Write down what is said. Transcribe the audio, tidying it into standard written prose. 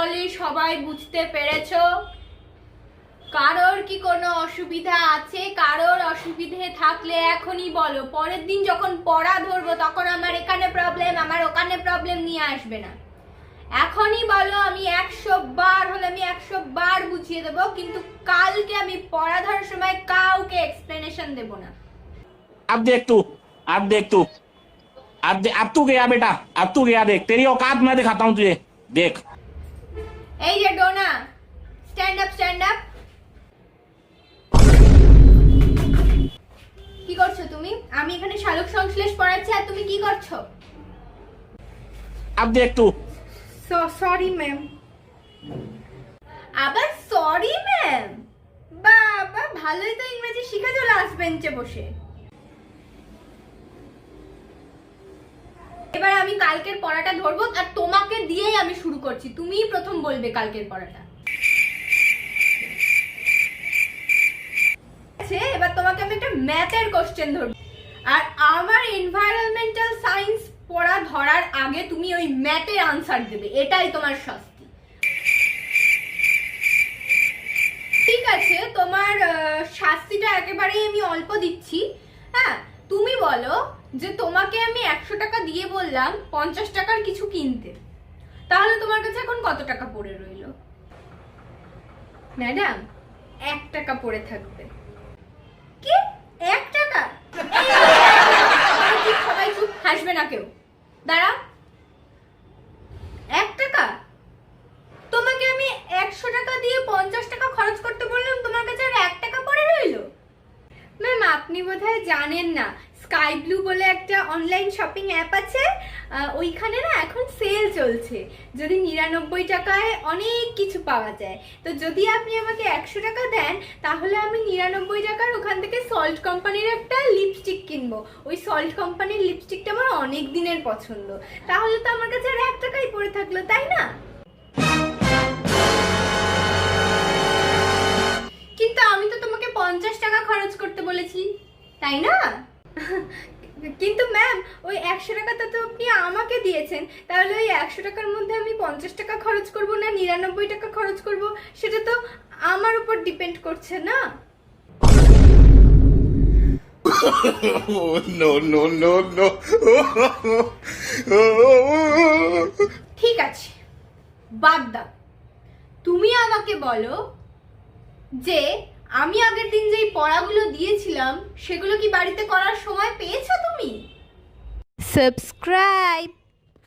করি সবাই বুঝতে পেরেছো? কারোর কি কোনো অসুবিধা আছে? কারোর অসুবিধে থাকলে এখনই বলো, পরের দিন যখন পড়া ধরবো তখন আমার এখানে প্রবলেম আমার ওখানে প্রবলেম নিয়ে আসবে না। এখনই বলো, আমি 100 বার হলে আমি 100 বার বুঝিয়ে দেবো, কিন্তু কালকে আমি পড়া ধরার সময় কাউকে এক্সপ্লেনেশন দেব না। अब देख तू, अब देख तू, अब तू गया बेटा, अब तू गया। देख तेरी औकात मैं दिखाता हूँ तुझे, देख। এই যে Dona, stand up stand up. কি করছো তুমি? আমি এখানে শালক সংশ্লেষ পড়াচ্ছি আর তুমি কি করছো? अब देख तू। Sorry ma'am. আবার সরি ম্যাম? বাবা, ভালোই তো ইংরেজি শিখেছো লাস্ট বেঞ্চে বসে। এবার আমি কালকের পড়াটা ধরবো আর তোমাকে দিয়েই আমি শুরু করছি। তুমিই প্রথম বলবে কালকের পড়াটা। এবার তোমাকে আমি একটা ম্যাথের কোশ্চেন ধরবো, আর আমার এনভায়রনমেন্টাল সায়েন্স পড়া ধরার আগে তুমি ওই ম্যাথের আনসার দেবে, এটাই তোমার শাস্তি। ঠিক আছে, তোমার শাস্তিটা একেবারেই আমি অল্প দিচ্ছি। হ্যাঁ, তুমি বলো যে তোমাকে আমি 100 টাকা দিয়ে বললাম 50 টাকার কিছু কিনতে, তাহলে তোমার কাছে এখন কত টাকা পড়ে রইল? ম্যাডাম, 1 টাকা পড়ে থাকবে। কি 1 টাকা? সবাই চুপ, হাসবে না কেউ। দাঁড়া, 1 টাকা? তোমাকে আমি 100 টাকা দিয়ে 50 টাকা খরচ করতে বললাম, তোমার কাছে আর 1 টাকা পড়ে রইলো? ম্যাম, আপনি বোধহয় জানেন না, স্কাই ব্লু বলে একটা অনলাইন শপিং অ্যাপ আছে, ওইখানে না এখন সেল চলছে। যদি 99 টাকায় অনেক কিছু পাওয়া যায়, তো যদি আপনি আমাকে 100 টাকা দেন তাহলে আমি 99 টাকার ওখান থেকে সল্ট কোম্পানির একটা লিপস্টিক কিনবো। ওই সল্ট কোম্পানির লিপস্টিকটা আমার অনেক দিনের পছন্দ। তাহলে তো আমার কাছে আর 1 টাকাই পড়ে থাকলো, তাই না? কিন্তু আমি তো তোমাকে 50 টাকা খরচ করতে বলেছি, তাই না? কিন্তু ম্যাম, ওই 100 টাকাটা তো আপনি আমাকে দিয়েছেন, তাহলে ওই 100 টাকার মধ্যে আমি 50 টাকা খরচ করব না 99 টাকা খরচ করব, সেটা তো আমার উপর ডিপেন্ড করছে না। No, no, no, no. ঠিক আছে, বাদ দাও। তুমি আমাকে বলো যে আমি আগের দিন যেই পড়াগুলো দিয়েছিলাম সেগুলো কি বাড়িতে করার সময় পেয়েছো তুমি? সাবস্ক্রাইব।